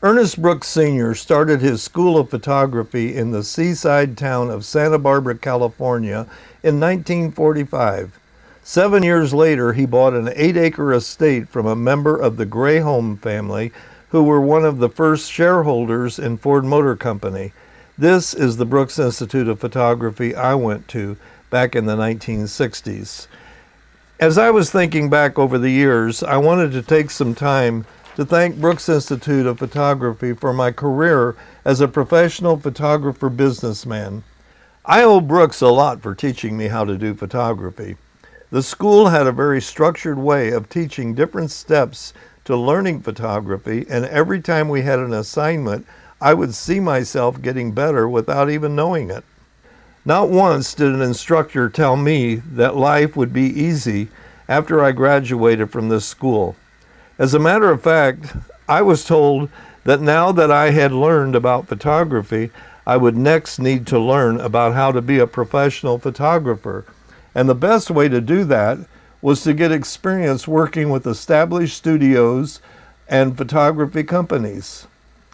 Ernest Brooks Sr. started his School of Photography in the seaside town of Santa Barbara, California in 1945. 7 years later, he bought an 8-acre estate from a member of the Gray Home family, who were one of the first shareholders in Ford Motor Company. This is the Brooks Institute of Photography I went to back in the 1960s. As I was thinking back over the years, I wanted to take some time to thank Brooks Institute of Photography for my career as a professional photographer businessman. I owe Brooks a lot for teaching me how to do photography. The school had a very structured way of teaching different steps to learning photography, and every time we had an assignment, I would see myself getting better without even knowing it. Not once did an instructor tell me that life would be easy after I graduated from this school. As a matter of fact, I was told that now that I had learned about photography, I would next need to learn about how to be a professional photographer. And the best way to do that was to get experience working with established studios and photography companies.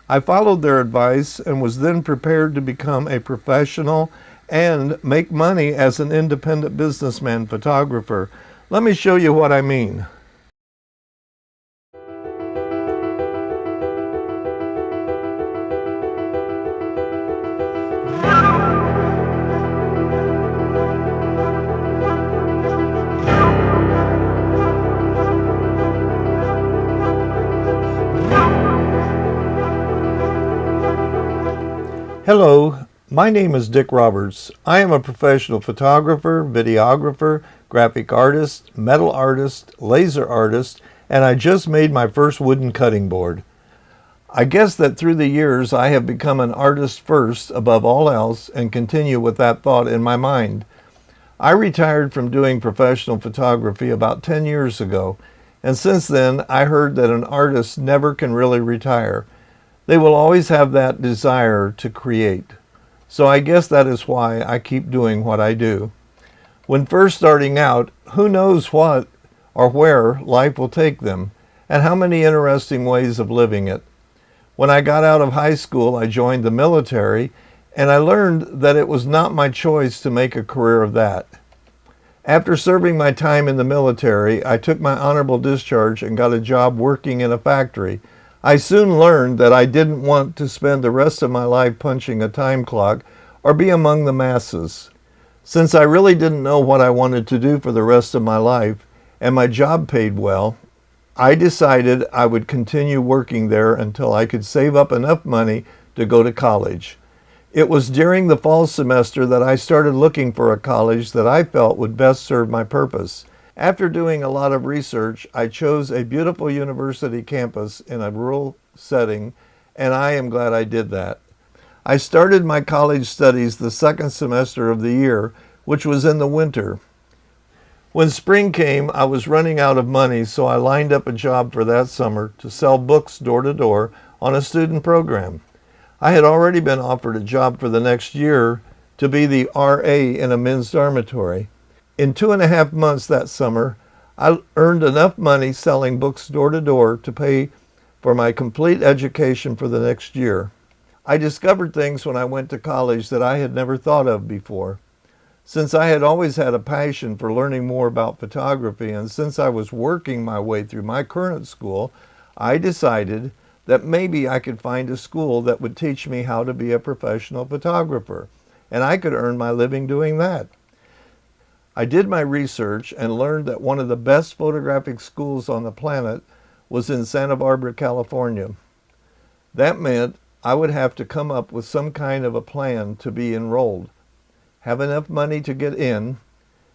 I followed their advice and was then prepared to become a professional and make money as an independent businessman photographer. Let me show you what I mean. Hello, my name is Dick Roberts. I am a professional photographer, videographer, graphic artist, metal artist, laser artist, and I just made my first wooden cutting board. I guess that through the years I have become an artist first above all else and continue with that thought in my mind. I retired from doing professional photography about 10 years ago, and since then I heard that an artist never can really retire. They will always have that desire to create. So I guess that is why I keep doing what I do. When first starting out, who knows what or where life will take them, and how many interesting ways of living it. When I got out of high school, I joined the military, and I learned that it was not my choice to make a career of that. After serving my time in the military, I took my honorable discharge and got a job working in a factory. I soon learned that I didn't want to spend the rest of my life punching a time clock or be among the masses. Since I really didn't know what I wanted to do for the rest of my life, and my job paid well, I decided I would continue working there until I could save up enough money to go to college. It was during the fall semester that I started looking for a college that I felt would best serve my purpose. After doing a lot of research, I chose a beautiful university campus in a rural setting, and I am glad I did that. I started my college studies the second semester of the year, which was in the winter. When spring came, I was running out of money, so I lined up a job for that summer to sell books door to door on a student program. I had already been offered a job for the next year to be the RA in a men's dormitory. In 2.5 months that summer, I earned enough money selling books door to door to pay for my complete education for the next year. I discovered things when I went to college that I had never thought of before. Since I had always had a passion for learning more about photography, and since I was working my way through my current school, I decided that maybe I could find a school that would teach me how to be a professional photographer, and I could earn my living doing that. I did my research and learned that one of the best photographic schools on the planet was in Santa Barbara, California. That meant I would have to come up with some kind of a plan to be enrolled, have enough money to get in,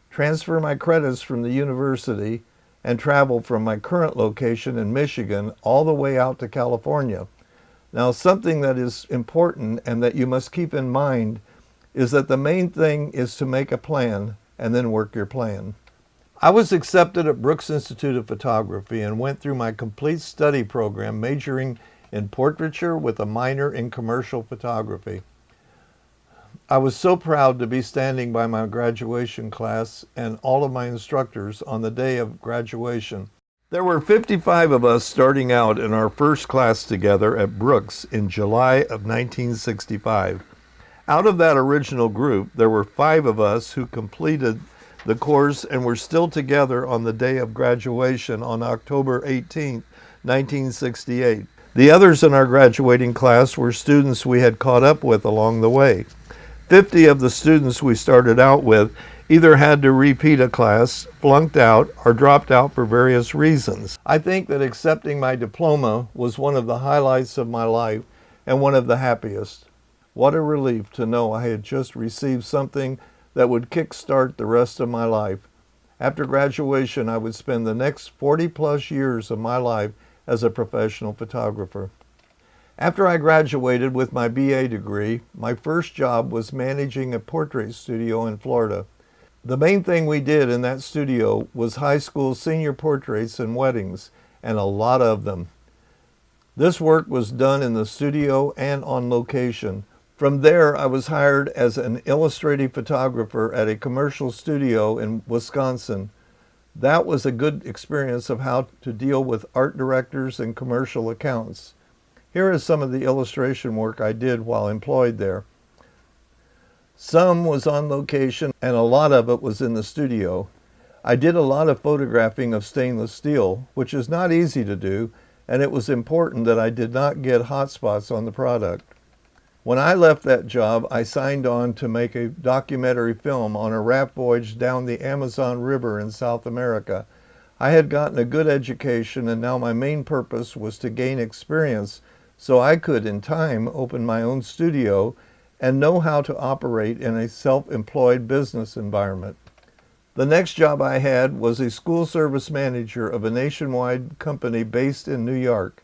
transfer my credits from the university, and travel from my current location in Michigan all the way out to California. Now, something that is important and that you must keep in mind is that the main thing is to make a plan and then work your plan. I was accepted at Brooks Institute of Photography and went through my complete study program majoring in portraiture with a minor in commercial photography. I was so proud to be standing by my graduation class and all of my instructors on the day of graduation. There were 55 of us starting out in our first class together at Brooks in July of 1965. Out of that original group, there were 5 of us who completed the course and were still together on the day of graduation on October 18, 1968. The others in our graduating class were students we had caught up with along the way. 50 of the students we started out with either had to repeat a class, flunked out, or dropped out for various reasons. I think that accepting my diploma was one of the highlights of my life and one of the happiest. What a relief to know I had just received something that would kickstart the rest of my life. After graduation, I would spend the next 40 plus years of my life as a professional photographer. After I graduated with my BA degree, my first job was managing a portrait studio in Florida. The main thing we did in that studio was high school senior portraits and weddings, and a lot of them. This work was done in the studio and on location. From there, I was hired as an illustrative photographer at a commercial studio in Wisconsin. That was a good experience of how to deal with art directors and commercial accounts. Here is some of the illustration work I did while employed there. Some was on location and a lot of it was in the studio. I did a lot of photographing of stainless steel, which is not easy to do, and it was important that I did not get hot spots on the product. When I left that job, I signed on to make a documentary film on a raft voyage down the Amazon River in South America. I had gotten a good education, and now my main purpose was to gain experience so I could, in time, open my own studio and know how to operate in a self-employed business environment. The next job I had was a school service manager of a nationwide company based in New York.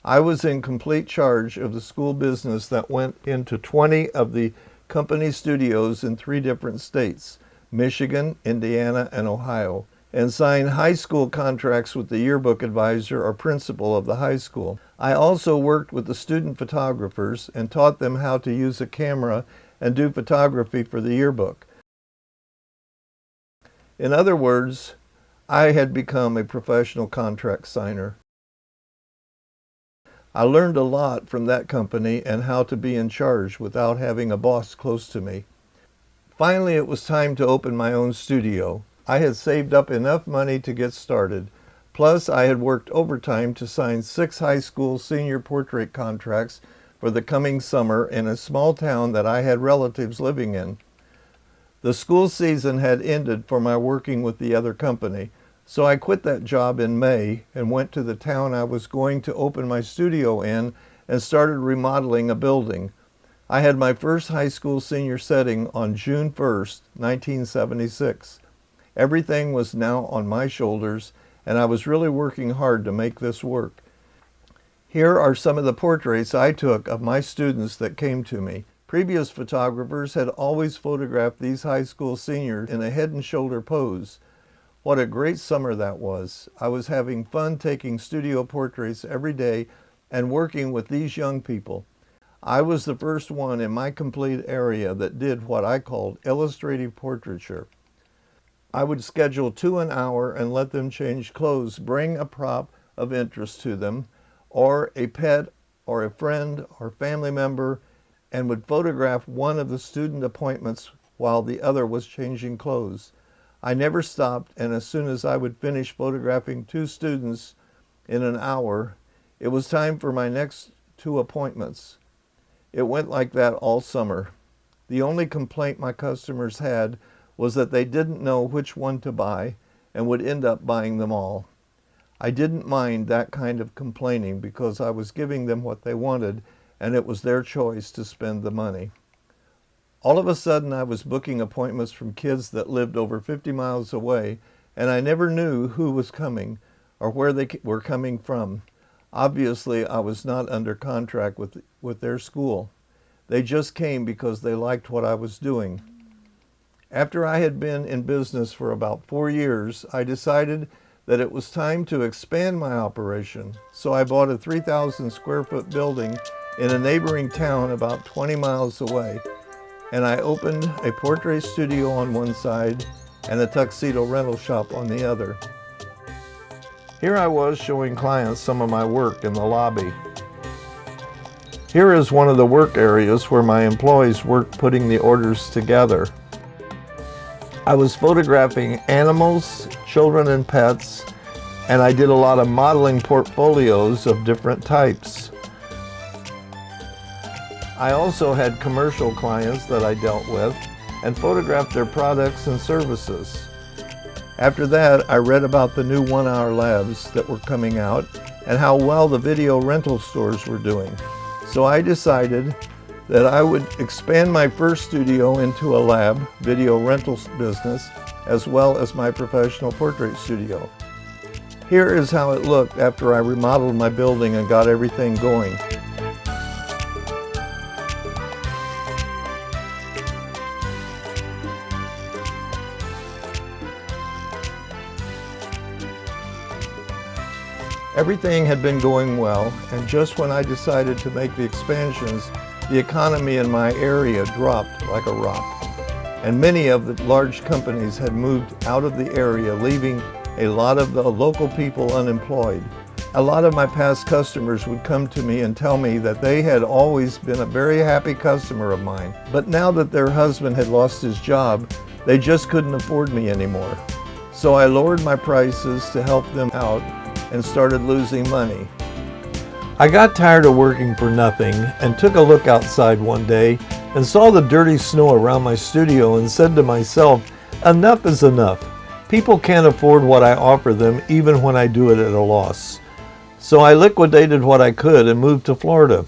I was in complete charge of the school business that went into 20 of the company studios in 3 different states, Michigan, Indiana, and Ohio, and signed high school contracts with the yearbook advisor or principal of the high school. I also worked with the student photographers and taught them how to use a camera and do photography for the yearbook. In other words, I had become a professional contract signer. I learned a lot from that company and how to be in charge without having a boss close to me. Finally, it was time to open my own studio. I had saved up enough money to get started. Plus, I had worked overtime to sign 6 high school senior portrait contracts for the coming summer in a small town that I had relatives living in. The school season had ended for my working with the other company, so I quit that job in May and went to the town I was going to open my studio in and started remodeling a building. I had my first high school senior setting on June 1st, 1976. Everything was now on my shoulders, and I was really working hard to make this work. Here are some of the portraits I took of my students that came to me. Previous photographers had always photographed these high school seniors in a head and shoulder pose. What a great summer that was. I was having fun taking studio portraits every day and working with these young people. I was the first one in my complete area that did what I called illustrative portraiture. I would schedule 2 an hour and let them change clothes, bring a prop of interest to them, or a pet, or a friend, or family member, and would photograph one of the student appointments while the other was changing clothes. I never stopped, and as soon as I would finish photographing 2 students in an hour, it was time for my next 2 appointments. It went like that all summer. The only complaint my customers had was that they didn't know which one to buy and would end up buying them all. I didn't mind that kind of complaining because I was giving them what they wanted and it was their choice to spend the money. All of a sudden I was booking appointments from kids that lived over 50 miles away, and I never knew who was coming or where they were coming from. Obviously I was not under contract with their school. They just came because they liked what I was doing. After I had been in business for about 4 years, I decided that it was time to expand my operation. So I bought a 3,000 square foot building in a neighboring town about 20 miles away. And I opened a portrait studio on one side and a tuxedo rental shop on the other. Here I was showing clients some of my work in the lobby. Here is one of the work areas where my employees worked putting the orders together. I was photographing animals, children and pets, and I did a lot of modeling portfolios of different types. I also had commercial clients that I dealt with and photographed their products and services. After that, I read about the new 1-hour labs that were coming out and how well the video rental stores were doing. So I decided that I would expand my first studio into a lab video rental business as well as my professional portrait studio. Here is how it looked after I remodeled my building and got everything going. Everything had been going well, and just when I decided to make the expansions, the economy in my area dropped like a rock. And many of the large companies had moved out of the area, leaving a lot of the local people unemployed. A lot of my past customers would come to me and tell me that they had always been a very happy customer of mine, but now that their husband had lost his job, they just couldn't afford me anymore. So I lowered my prices to help them out and started losing money. I got tired of working for nothing and took a look outside one day and saw the dirty snow around my studio and said to myself, enough is enough. People can't afford what I offer them even when I do it at a loss. So I liquidated what I could and moved to Florida.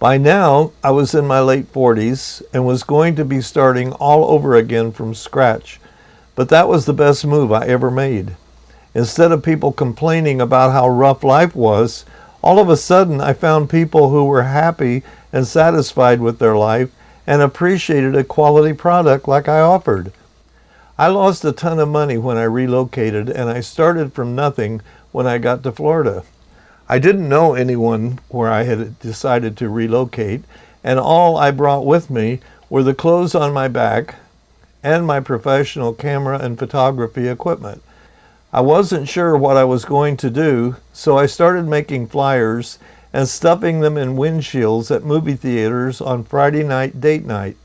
By now, I was in my late 40s and was going to be starting all over again from scratch. But that was the best move I ever made. Instead of people complaining about how rough life was, all of a sudden I found people who were happy and satisfied with their life and appreciated a quality product like I offered. I lost a ton of money when I relocated, and I started from nothing when I got to Florida. I didn't know anyone where I had decided to relocate, and all I brought with me were the clothes on my back and my professional camera and photography equipment. I wasn't sure what I was going to do, so I started making flyers and stuffing them in windshields at movie theaters on Friday night date night.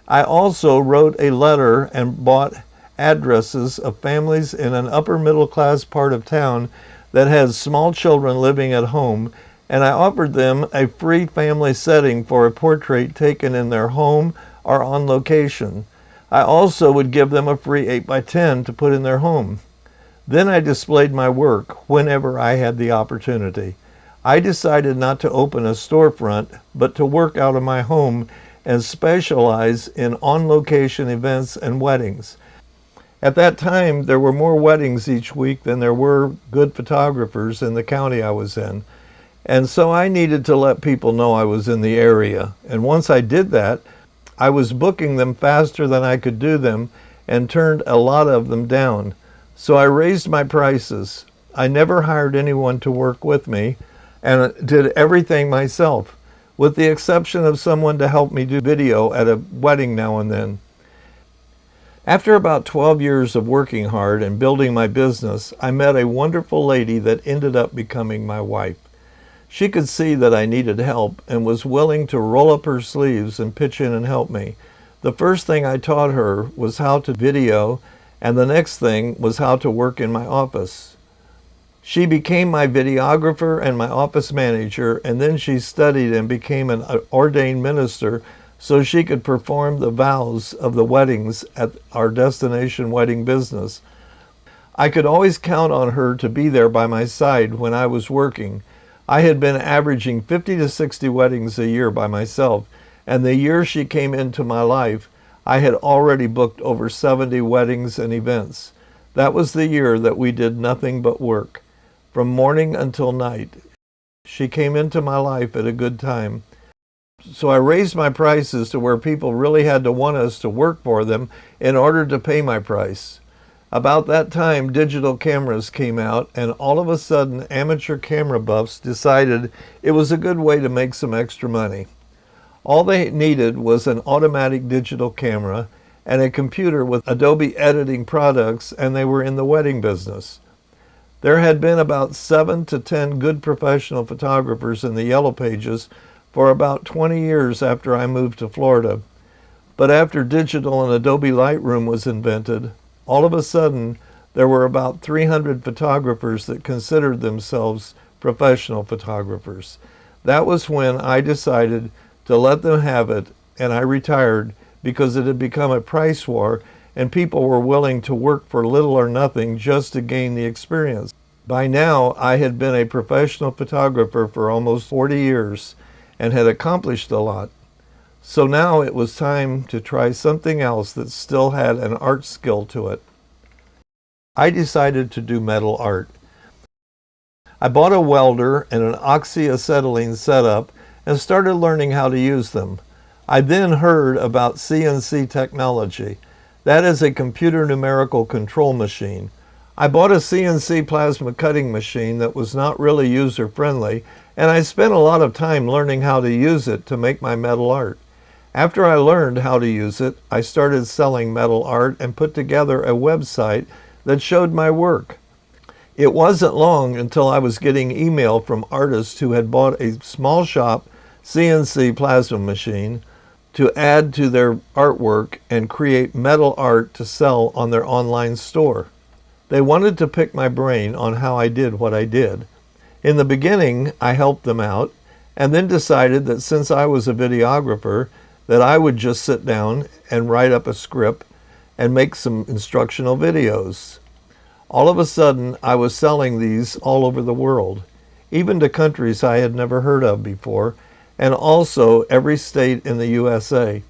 I also wrote a letter and bought addresses of families in an upper middle class part of town that had small children living at home, and I offered them a free family setting for a portrait taken in their home or on location. I also would give them a free 8x10 to put in their home. Then I displayed my work whenever I had the opportunity. I decided not to open a storefront, but to work out of my home and specialize in on-location events and weddings. At that time, there were more weddings each week than there were good photographers in the county I was in. And so I needed to let people know I was in the area. And once I did that, I was booking them faster than I could do them and turned a lot of them down. So I raised my prices. I never hired anyone to work with me and did everything myself, with the exception of someone to help me do video at a wedding now and then. After about 12 years of working hard and building my business, I met a wonderful lady that ended up becoming my wife. She could see that I needed help and was willing to roll up her sleeves and pitch in and help me. The first thing I taught her was how to video, and the next thing was how to work in my office. She became my videographer and my office manager, and then she studied and became an ordained minister so she could perform the vows of the weddings at our destination wedding business. I could always count on her to be there by my side when I was working. I had been averaging 50 to 60 weddings a year by myself, and the year she came into my life, I had already booked over 70 weddings and events. That was the year that we did nothing but work, from morning until night. She came into my life at a good time. So I raised my prices to where people really had to want us to work for them in order to pay my price. About that time, digital cameras came out, and all of a sudden, amateur camera buffs decided it was a good way to make some extra money. All they needed was an automatic digital camera and a computer with Adobe editing products, and they were in the wedding business. There had been about 7 to 10 good professional photographers in the Yellow Pages for about 20 years after I moved to Florida. But after digital and Adobe Lightroom was invented, all of a sudden there were about 300 photographers that considered themselves professional photographers. That was when I decided to let them have it, and I retired because it had become a price war and people were willing to work for little or nothing just to gain the experience. By now, I had been a professional photographer for almost 40 years and had accomplished a lot. So now it was time to try something else that still had an art skill to it. I decided to do metal art. I bought a welder and an oxyacetylene setup and started learning how to use them. I then heard about CNC technology. That is a computer numerical control machine. I bought a CNC plasma cutting machine that was not really user-friendly, and I spent a lot of time learning how to use it to make my metal art. After I learned how to use it, I started selling metal art and put together a website that showed my work. It wasn't long until I was getting email from artists who had bought a small shop CNC plasma machine to add to their artwork and create metal art to sell on their online store. They wanted to pick my brain on how I did what I did. In the beginning, I helped them out and then decided that since I was a videographer, that I would just sit down and write up a script and make some instructional videos. All of a sudden, I was selling these all over the world, even to countries I had never heard of before, and also every state in the USA.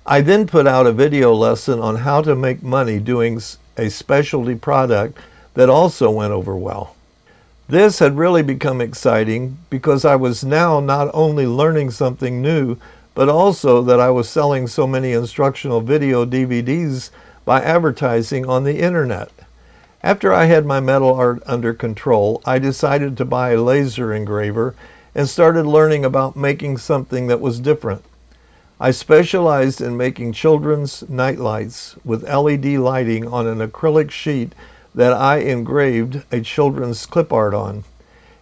I then put out a video lesson on how to make money doing a specialty product that also went over well. This had really become exciting because I was now not only learning something new, but also that I was selling so many instructional video DVDs by advertising on the internet. After I had my metal art under control, I decided to buy a laser engraver and started learning about making something that was different. I specialized in making children's nightlights with LED lighting on an acrylic sheet that I engraved a children's clip art on.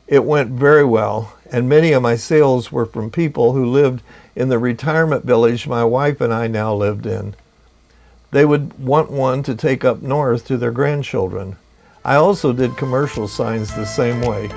It went very well, and many of my sales were from people who lived in the retirement village my wife and I now lived in. They would want one to take up north to their grandchildren. I also did commercial signs the same way.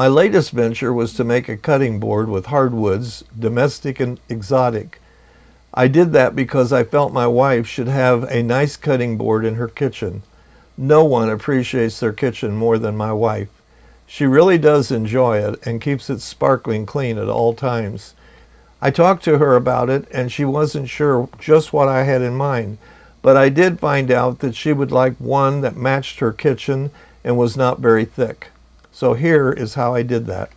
My latest venture was to make a cutting board with hardwoods, domestic and exotic. I did that because I felt my wife should have a nice cutting board in her kitchen. No one appreciates their kitchen more than my wife. She really does enjoy it and keeps it sparkling clean at all times. I talked to her about it and she wasn't sure just what I had in mind, but I did find out that she would like one that matched her kitchen and was not very thick. So here is how I did that.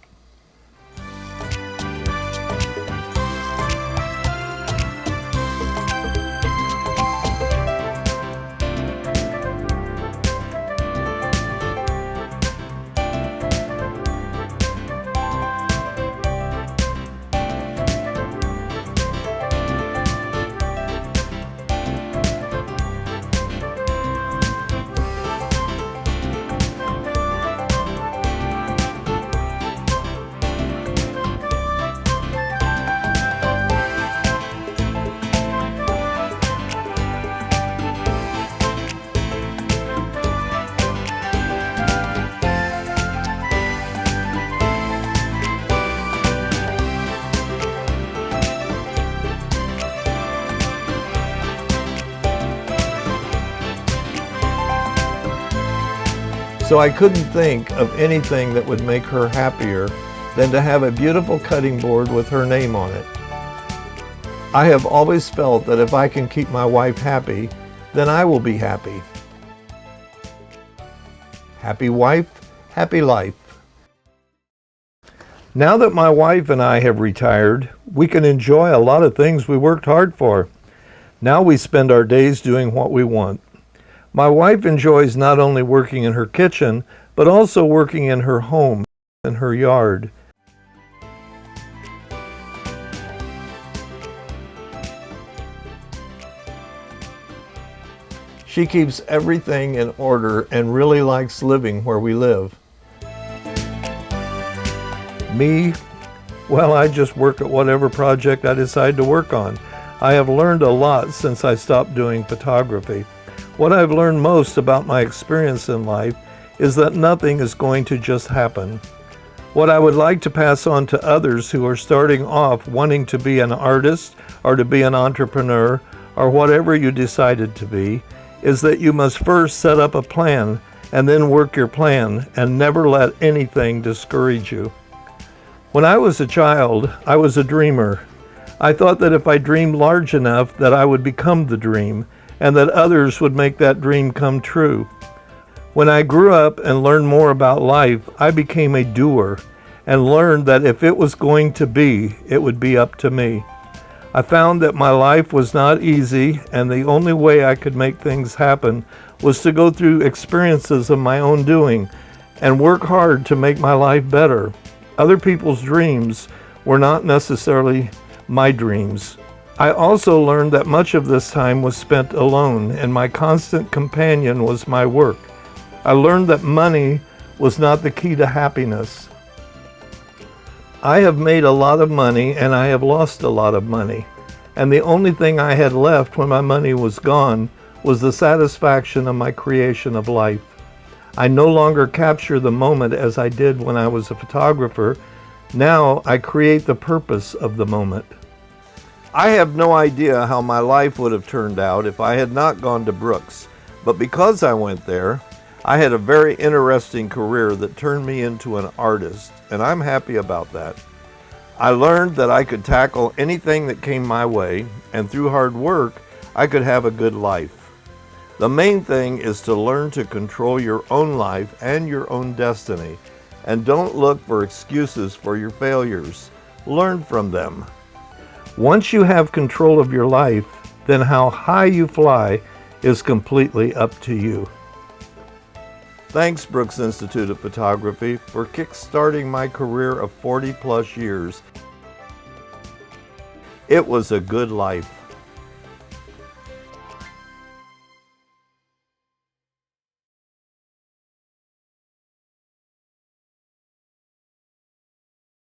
So I couldn't think of anything that would make her happier than to have a beautiful cutting board with her name on it. I have always felt that if I can keep my wife happy, then I will be happy. Happy wife, happy life. Now that my wife and I have retired, we can enjoy a lot of things we worked hard for. Now we spend our days doing what we want. My wife enjoys not only working in her kitchen, but also working in her home and her yard. She keeps everything in order and really likes living where we live. Me, well, I just work at whatever project I decide to work on. I have learned a lot since I stopped doing photography. What I've learned most about my experience in life is that nothing is going to just happen. What I would like to pass on to others who are starting off wanting to be an artist or to be an entrepreneur or whatever you decided to be is that you must first set up a plan and then work your plan and never let anything discourage you. When I was a child, I was a dreamer. I thought that if I dreamed large enough that I would become the dream and that others would make that dream come true. When I grew up and learned more about life, I became a doer and learned that if it was going to be, it would be up to me. I found that my life was not easy, and the only way I could make things happen was to go through experiences of my own doing and work hard to make my life better. Other people's dreams were not necessarily my dreams. I also learned that much of this time was spent alone, and my constant companion was my work. I learned that money was not the key to happiness. I have made a lot of money and I have lost a lot of money. And the only thing I had left when my money was gone was the satisfaction of my creation of life. I no longer capture the moment as I did when I was a photographer. Now I create the purpose of the moment. I have no idea how my life would have turned out if I had not gone to Brooks, but because I went there, I had a very interesting career that turned me into an artist, and I'm happy about that. I learned that I could tackle anything that came my way, and through hard work, I could have a good life. The main thing is to learn to control your own life and your own destiny, and don't look for excuses for your failures. Learn from them. Once you have control of your life, then how high you fly is completely up to you. Thanks, Brooks Institute of Photography, for kick-starting my career of 40-plus years. It was a good life.